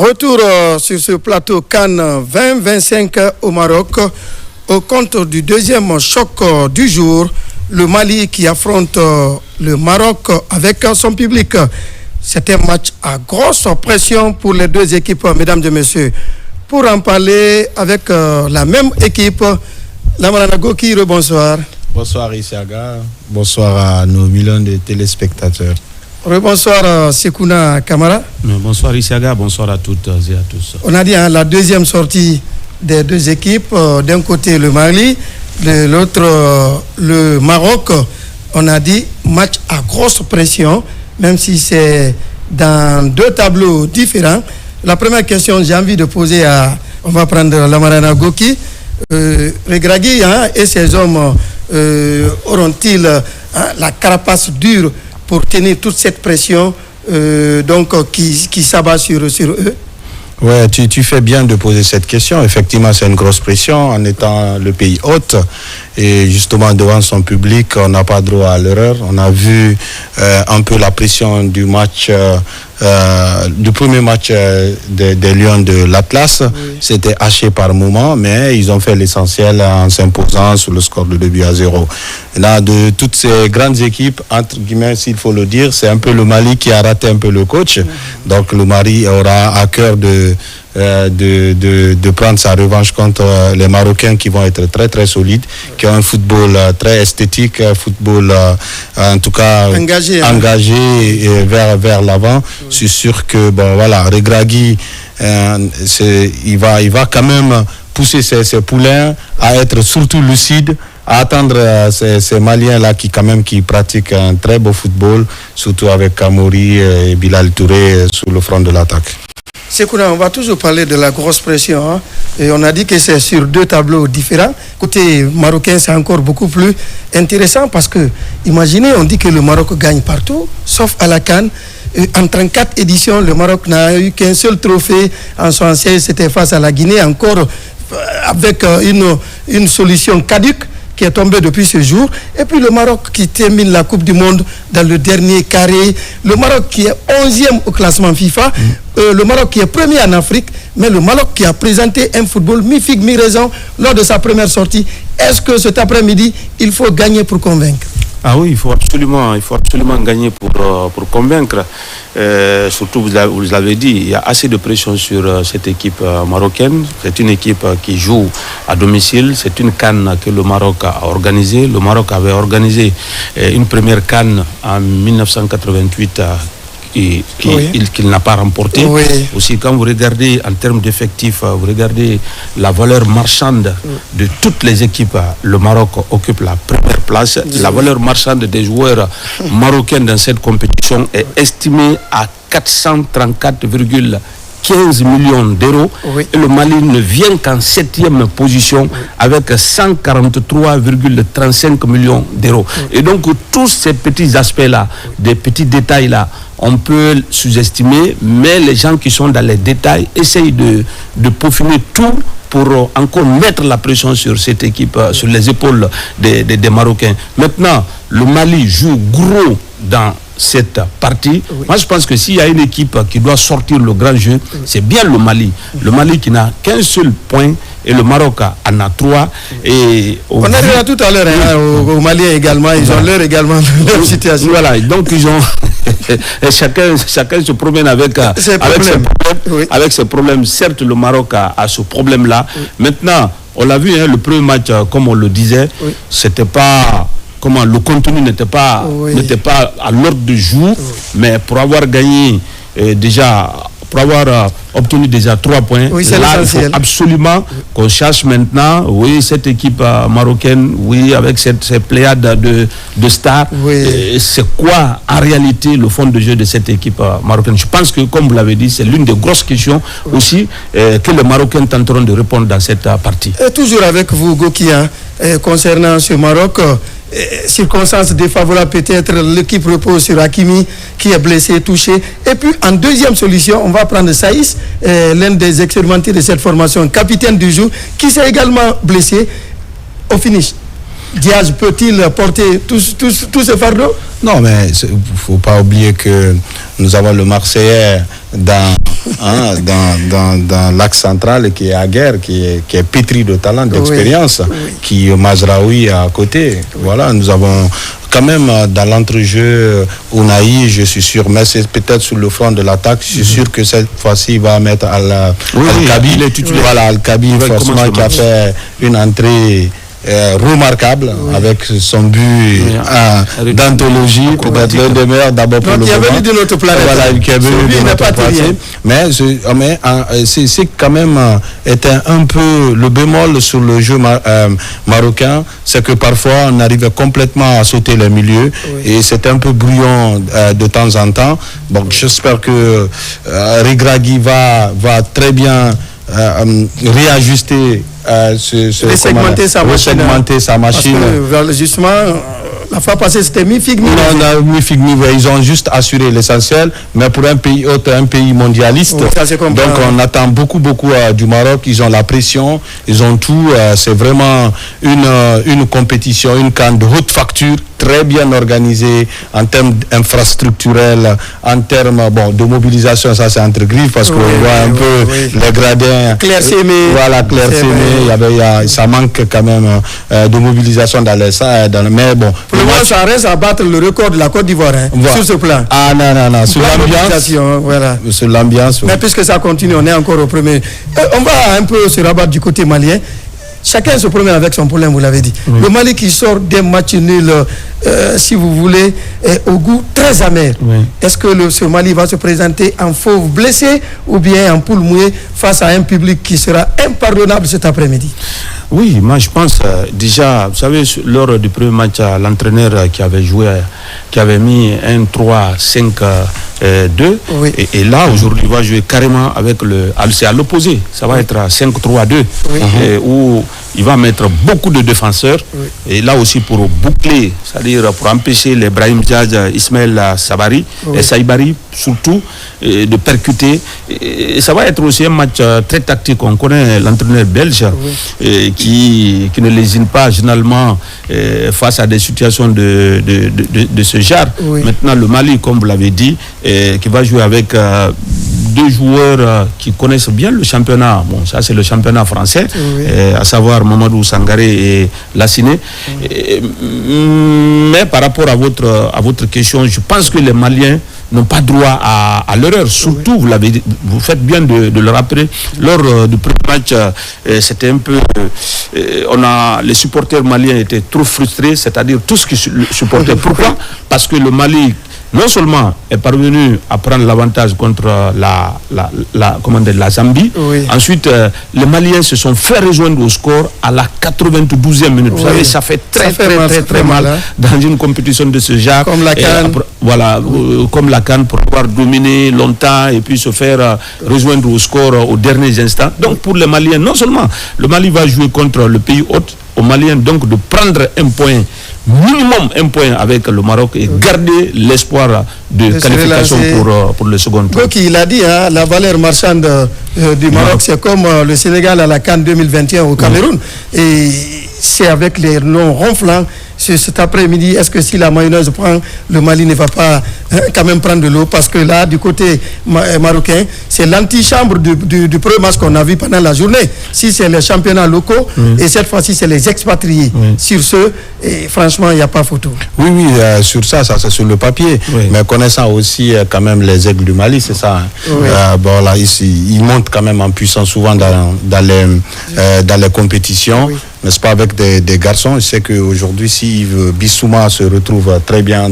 Retour sur ce plateau Cannes 2025 au Maroc, au compte du deuxième choc du jour, le Mali qui affronte le Maroc avec son public. C'est un match à grosse pression pour les deux équipes, mesdames et messieurs. Pour en parler avec la même équipe, Lamarana Goki, bonsoir. Bonsoir Isiaga, bonsoir à nos millions de téléspectateurs. Bonsoir Sekouna Kamara. Bonsoir Isiaga, bonsoir à toutes et à tous. On a dit la deuxième sortie des deux équipes, d'un côté le Mali, de l'autre le Maroc. On a dit match à grosse pression, même si c'est dans deux tableaux différents. La première question j'ai envie de poser on va prendre Lamarana Goki. Regragui et ses hommes auront-ils la carapace dure pour tenir toute cette pression qui s'abat sur eux? Ouais, tu fais bien de poser cette question. Effectivement, c'est une grosse pression en étant le pays hôte et justement devant son public, on n'a pas droit à l'erreur. On a vu un peu la pression du match, du premier match des Lions de l'Atlas. Oui. C'était haché par moment, mais ils ont fait l'essentiel en s'imposant sur le score de 2-0. Là, de toutes ces grandes équipes, entre guillemets, s'il faut le dire, c'est un peu le Mali qui a raté un peu le coach. Donc le Mali aura à cœur de prendre sa revanche contre les Marocains qui vont être très très solides, qui ont un football très esthétique, un football en tout cas engagé et vers l'avant. Je suis sûr que Regragui il va quand même pousser ses poulains à être surtout lucides, à attendre ces Maliens-là qui pratiquent un très beau football, surtout avec Kamori et Bilal Touré sur le front de l'attaque. Sekouna, on va toujours parler de la grosse pression. Et on a dit que c'est sur deux tableaux différents. Côté marocain, c'est encore beaucoup plus intéressant parce que, imaginez, on dit que le Maroc gagne partout, sauf à la CAN. En 34 éditions, le Maroc n'a eu qu'un seul trophée en son siège, c'était face à la Guinée, encore avec une solution caduque qui est tombée depuis ce jour. Et puis le Maroc qui termine la Coupe du Monde dans le dernier carré. Le Maroc qui est 11e au classement FIFA. Le Maroc qui est premier en Afrique. Mais le Maroc qui a présenté un football mi-figue, mi-raison lors de sa première sortie. Est-ce que cet après-midi, il faut gagner pour convaincre? Ah oui, il faut absolument gagner pour convaincre. Surtout, vous l'avez dit, il y a assez de pression sur cette équipe marocaine. C'est une équipe qui joue à domicile. C'est une CAN que le Maroc a organisée. Le Maroc avait organisé une première CAN en 1988 qu'il n'a pas remporté. Oui. Aussi, quand vous regardez en termes d'effectifs, vous regardez la valeur marchande de toutes les équipes, le Maroc occupe la première place. La valeur marchande des joueurs marocains dans cette compétition est estimée à 434,15 millions d'euros. Oui. Et le Mali ne vient qu'en 7e position avec 143,35 millions d'euros. Oui. Et donc, tous ces petits aspects-là, des petits détails-là, on peut sous-estimer, mais les gens qui sont dans les détails essayent de peaufiner tout pour encore mettre la pression sur cette équipe, sur les épaules des Marocains. Maintenant, le Mali joue gros dans cette partie. Oui. Moi, je pense que s'il y a une équipe qui doit sortir le grand jeu, c'est bien le Mali. Le Mali qui n'a qu'un seul point et le Maroc en a 3. Et on arrivera tout à l'heure au Mali également. Ils ont leur également leur situation. Voilà, donc ils ont chacun se promène avec ses problèmes. Certes, le Maroc a ce problème-là. Oui. Maintenant, on l'a vu, le premier match, comme on le disait, c'était pas... le contenu n'était pas à l'ordre du jour, mais pour avoir gagné pour avoir obtenu déjà 3 points, là, il faut absolument qu'on cherche maintenant, cette équipe marocaine, avec ces pléiades de stars, c'est quoi en réalité le fond de jeu de cette équipe marocaine? Je pense que, comme vous l'avez dit, c'est l'une des grosses questions aussi que les Marocains tenteront de répondre dans cette partie. Et toujours avec vous, Gokia, concernant ce Maroc, circonstances défavorables peut-être, l'équipe repose sur Hakimi qui est blessé, touché. Et puis en deuxième solution, on va prendre Saïs, l'un des expérimentés de cette formation, capitaine du jour, qui s'est également blessé au finish. Diaz peut-il porter tous ces fardeaux? Non, mais il ne faut pas oublier que nous avons le Marseillais dans l'axe central qui est à guerre, qui est pétri de talent, d'expérience, qui est Mazraoui à côté. Voilà, nous avons quand même dans l'entrejeu Ounahi, je suis sûr, mais c'est peut-être sur le front de l'attaque. Je suis sûr que cette fois-ci, il va mettre Al-Kabi. Voilà, Al-Kabi, forcément, qui a fait une entrée remarquable avec son but d'anthologie, peut-être l'un des meilleurs d'abord pour le moment. Qui est venu de notre planète. Voilà, qui est venu de notre planète. Mais c'est quand même était un peu le bémol sur le jeu marocain, c'est que parfois on arrivait complètement à sauter les milieux et c'est un peu brouillon de temps en temps. Donc j'espère que Regragui va très bien réajuster segmenter sa machine. Parce que, justement, la fois passée, c'était mi-figue, ils ont juste assuré l'essentiel, mais pour un pays autre, un pays mondialiste, donc on attend beaucoup du Maroc. Ils ont la pression, ils ont tout. C'est vraiment une compétition, une CAN de haute facture, très bien organisée en termes infrastructurels, en termes de mobilisation. Ça c'est entre griffes parce qu'on voit un peu les gradins clairsemés. Voilà, clairsemés. Ça manque quand même de mobilisation dans les mais bon. Pour le moment, ça reste à battre le record de la Côte d'Ivoire sur ce plan. Ah non, sur l'ambiance. Voilà. Sur l'ambiance. Mais puisque ça continue, on est encore au premier. On va un peu se rabattre du côté malien. Chacun se promène avec son problème, vous l'avez dit. Le Mali qui sort des matchs nuls, si vous voulez, au goût très amer. Est-ce que ce Mali va se présenter en fauve blessé ou bien en poule mouillée face à un public qui sera impardonnable cet après-midi? Oui, moi je pense déjà, vous savez, lors du premier match, l'entraîneur qui avait mis un 3-5-2, et là aujourd'hui il va jouer carrément avec c'est à l'opposé, ça va être à 5-3-2, où il va mettre beaucoup de défenseurs, et là aussi pour boucler, c'est-à-dire pour empêcher les Brahim Diaz, Ismaël Sabari, et Saïbari surtout, de percuter. Et ça va être aussi un match très tactique. On connaît l'entraîneur belge qui ne lésine pas généralement face à des situations de ce genre. Maintenant le Mali, comme vous l'avez dit, qui va jouer avec deux joueurs qui connaissent bien le championnat. Bon, ça c'est le championnat français, à savoir Mamadou Sangaré et Lassiné. Mais par rapport à votre question, je pense que les Maliens n'ont pas droit à l'erreur. Surtout, vous faites bien de le rappeler, lors du premier match, c'était un peu... les supporters maliens étaient trop frustrés, c'est-à-dire tous qui supportaient. Pourquoi? Parce que le Mali, non seulement est parvenu à prendre l'avantage contre la Zambie, ensuite les Maliens se sont fait rejoindre au score à la 92e minute. Vous savez, ça fait très mal dans une compétition de ce genre. Comme la CAN. Comme la CAN, pour pouvoir dominer longtemps et puis se faire rejoindre au score aux derniers instants. Donc pour les Maliens, non seulement le Mali va jouer contre le pays hôte, aux Maliens donc de prendre un point, minimum un point avec le Maroc et garder l'espoir de qualification pour le second tour. Donc il a dit, la valeur marchande du Maroc, c'est comme le Sénégal à la CAN 2021 au Cameroun. Et c'est avec les noms ronflants. Cet après-midi, est-ce que si la mayonnaise prend, le Mali ne va pas quand même prendre de l'eau? Parce que là, du côté marocain, c'est l'antichambre du premier match qu'on a vu pendant la journée. Si c'est les championnats locaux, et cette fois-ci, c'est les expatriés. Sur ce, et franchement, il n'y a pas photo. Oui, sur ça c'est sur le papier. Mais connaissant aussi quand même les aigles du Mali, c'est ça. Là, ils montent quand même en puissance souvent dans les compétitions. N'est-ce pas, avec des garçons. Je sais qu'aujourd'hui, si Yves Bissouma se retrouve très bien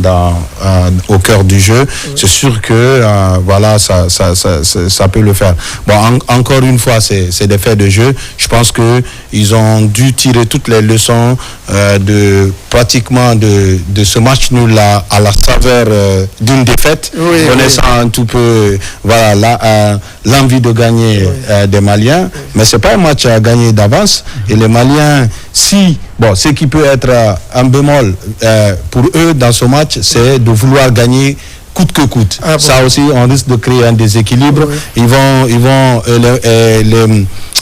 au cœur du jeu, c'est sûr que ça peut le faire. Bon, encore une fois, c'est des faits de jeu. Je pense qu'ils ont dû tirer toutes les leçons pratiquement de ce match nul à la saveur d'une défaite, connaissant un tout peu l'envie de gagner des Maliens. Mais c'est pas un match à gagner d'avance. Et les Maliens, ce qui peut être un bémol pour eux dans ce match, c'est de vouloir gagner coûte que coûte. Ah bon. Ça aussi, on risque de créer un déséquilibre. Oui.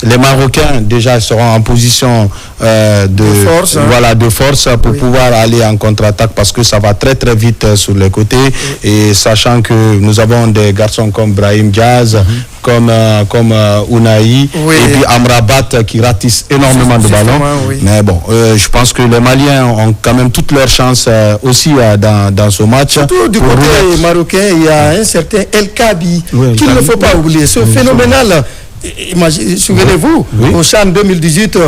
Les Marocains déjà seront en position de force pour pouvoir aller en contre-attaque parce que ça va très très vite sur les côtés. Et sachant que nous avons des garçons comme Brahim Diaz, comme Ounahi, et puis Amrabat qui ratisse énormément de ballons. Mais bon, je pense que les Maliens ont quand même toutes leurs chances aussi dans ce match. Surtout du côté marocain, il y a un certain El Kabi qu'il ne faut pas oublier. Ce phénoménal. Souvenez-vous, au CHAN 2018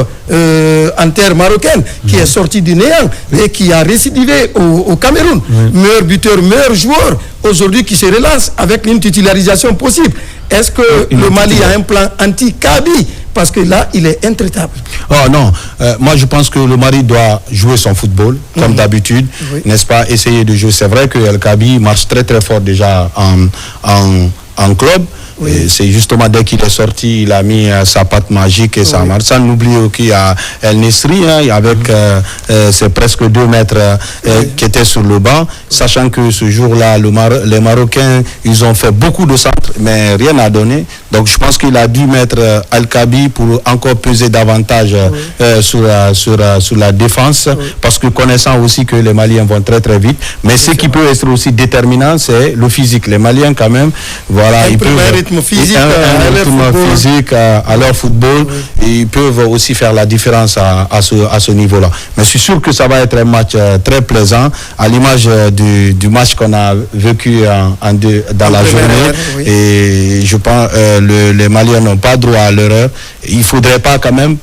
en terre marocaine, qui est sorti du néant et qui a récidivé au Cameroun. Meilleur buteur, meilleur joueur, aujourd'hui qui se relance avec une titularisation possible. Est-ce que le Mali a un plan anti-Kabi? Parce que là, il est intraitable. Oh non, moi je pense que le Mali doit jouer son football, comme d'habitude, n'est-ce pas, essayer de jouer. C'est vrai que El Kabi marche très très fort déjà en club. C'est justement dès qu'il est sorti, il a mis sa patte magique et ça marche. Sans n'oublier qu'il y a El Nesri, avec c'est presque 2 mètres qui était sur le banc, sachant que ce jour-là, les Marocains, ils ont fait beaucoup de centres, mais rien n'a donné. Donc je pense qu'il a dû mettre Al-Kabi pour encore peser davantage sur la défense, parce que connaissant aussi que les Maliens vont très très vite, mais ce qui peut être aussi déterminant, c'est le physique. Les Maliens quand même, voilà, ils peuvent physique, à leur football, et ils peuvent aussi faire la différence à ce niveau-là. Mais je suis sûr que ça va être un match très plaisant, à l'image du match qu'on a vécu dans la journée. Et je pense les Maliens n'ont pas droit à l'erreur. Il ne faudrait pas quand même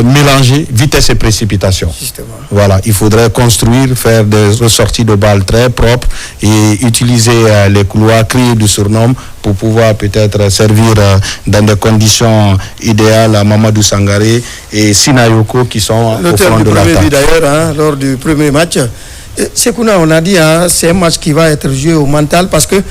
mélanger vitesse et précipitation. Justement. Voilà, il faudrait construire, faire des ressorties de balles très propres et utiliser les couloirs, créer du surnom pour pouvoir peut-être servir dans des conditions idéales à Mamadou Sangaré et Sinayoko qui sont au fond de l'attaque. D'ailleurs, lors du premier match, Sekouna, on a dit, c'est un match qui va être joué au mental parce que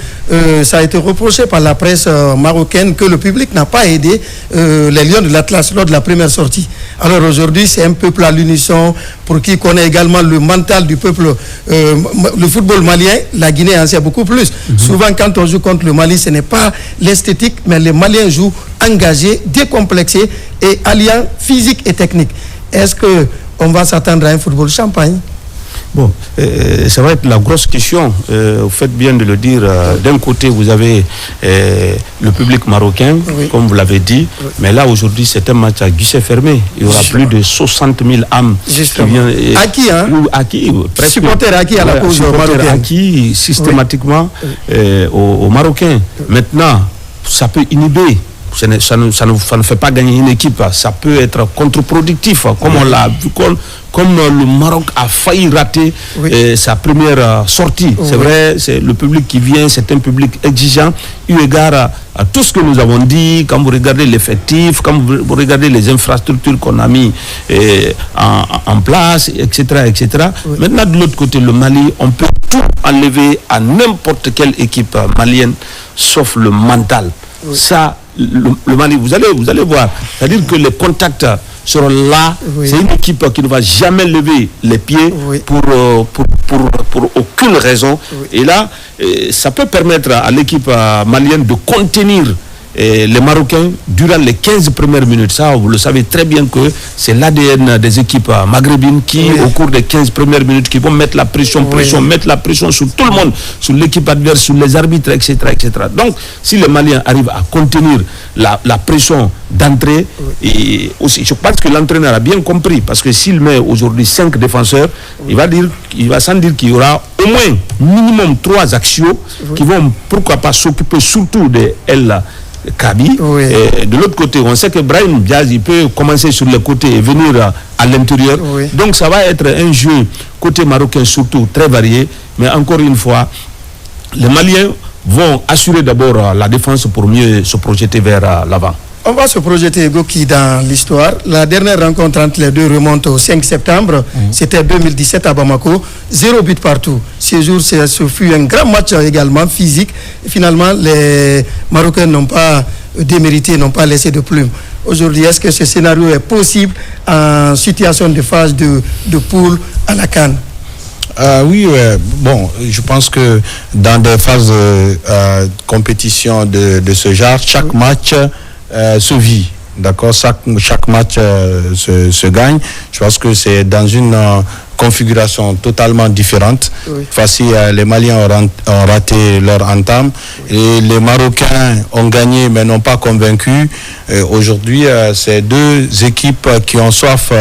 ça a été reproché par la presse marocaine que le public n'a pas aidé les Lions de l'Atlas lors de la première sortie. Alors aujourd'hui, c'est un peuple à l'unisson pour qui connaît également le mental du peuple. Le football malien, la Guinée en sait beaucoup plus. Souvent, quand on joue contre le Mali, ce n'est pas l'esthétique, mais les Maliens jouent engagés, décomplexés et alliant physique et technique. Est-ce qu'on va s'attendre à un football champagne? Bon, ça va être la grosse question. Vous faites bien de le dire. D'un côté, vous avez le public marocain, comme vous l'avez dit. Mais là, aujourd'hui, c'est un match à guichet fermé. Il y aura plus de 60 000 âmes. Justement. Qui viennent, acquis, presque. Supporters acquis à la cause marocaine. Acquis systématiquement aux Marocains. Maintenant, ça peut inhiber. Ça ne fait pas gagner une équipe. Ça peut être contre-productif, comme on l'a vu, comme le Maroc a failli rater sa première sortie. C'est vrai, c'est le public qui vient, c'est un public exigeant, eu égard à tout ce que nous avons dit. Quand vous regardez l'effectif, quand vous regardez les infrastructures qu'on a mis en place, etc. etc. Maintenant, de l'autre côté, le Mali, on peut tout enlever à n'importe quelle équipe malienne, sauf le mental. Ça, le Mali, vous allez voir. C'est-à-dire que les contacts seront là. C'est une équipe qui ne va jamais lever les pieds pour aucune raison. Et là, ça peut permettre à l'équipe malienne de contenir les Marocains durant les 15 premières minutes. Ça, vous le savez très bien que c'est l'ADN des équipes maghrébines qui, au cours des 15 premières minutes, qui vont mettre la pression, mettre la pression sur tout le monde, sur l'équipe adverse, sur les arbitres, etc., etc. Donc, si les Maliens arrivent à contenir la pression d'entrée, et aussi, je pense que l'entraîneur a bien compris, parce que s'il met aujourd'hui 5 défenseurs, il va sans dire qu'il y aura au moins minimum 3 axiaux qui vont, pourquoi pas, s'occuper surtout de El Kabi. Et de l'autre côté, on sait que Brahim Diaz, il peut commencer sur le côté et venir à l'intérieur. Donc ça va être un jeu côté marocain surtout très varié. Mais encore une fois, les Maliens vont assurer d'abord la défense pour mieux se projeter vers l'avant. On va se projeter, Goki, dans l'histoire. La dernière rencontre entre les deux remonte au 5 septembre. C'était 2017 à Bamako. 0 but partout. Ce jour, ce fut un grand match également physique. Et finalement, les Marocains n'ont pas démérité, n'ont pas laissé de plume. Aujourd'hui, est-ce que ce scénario est possible en situation de phase de poule à la CAN? Oui, bon, je pense que dans des phases de compétition de ce genre, chaque match se vit. D'accord, chaque match se gagne. Je pense que c'est dans une configuration totalement différente. Voici, les Maliens ont raté leur entame et les Marocains ont gagné mais n'ont pas convaincu. Aujourd'hui, c'est deux équipes qui ont soif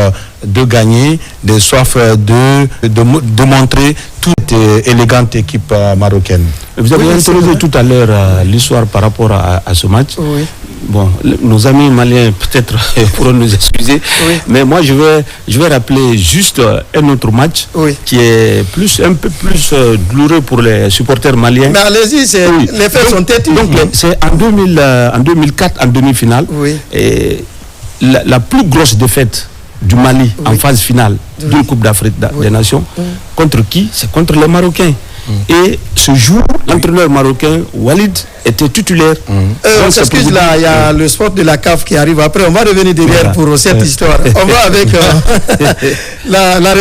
de gagner, de soif de montrer toute élégante équipe marocaine. Vous avez introduit tout à l'heure l'histoire par rapport à ce match. Oui. Bon, nos amis maliens peut-être pourront nous excuser, mais moi je vais rappeler juste un autre match qui est un peu plus douloureux pour les supporters maliens. Mais allez-y, les faits sont têtus. Donc c'est en 2004, en demi-finale, et la plus grosse défaite du Mali en phase finale d'une Coupe d'Afrique des Nations, contre qui? C'est contre les Marocains. Et ce jour, l'entraîneur marocain, Walid, était titulaire. On s'excuse là, il y a le sport de la CAF qui arrive après. On va revenir derrière pour cette histoire. On va avec la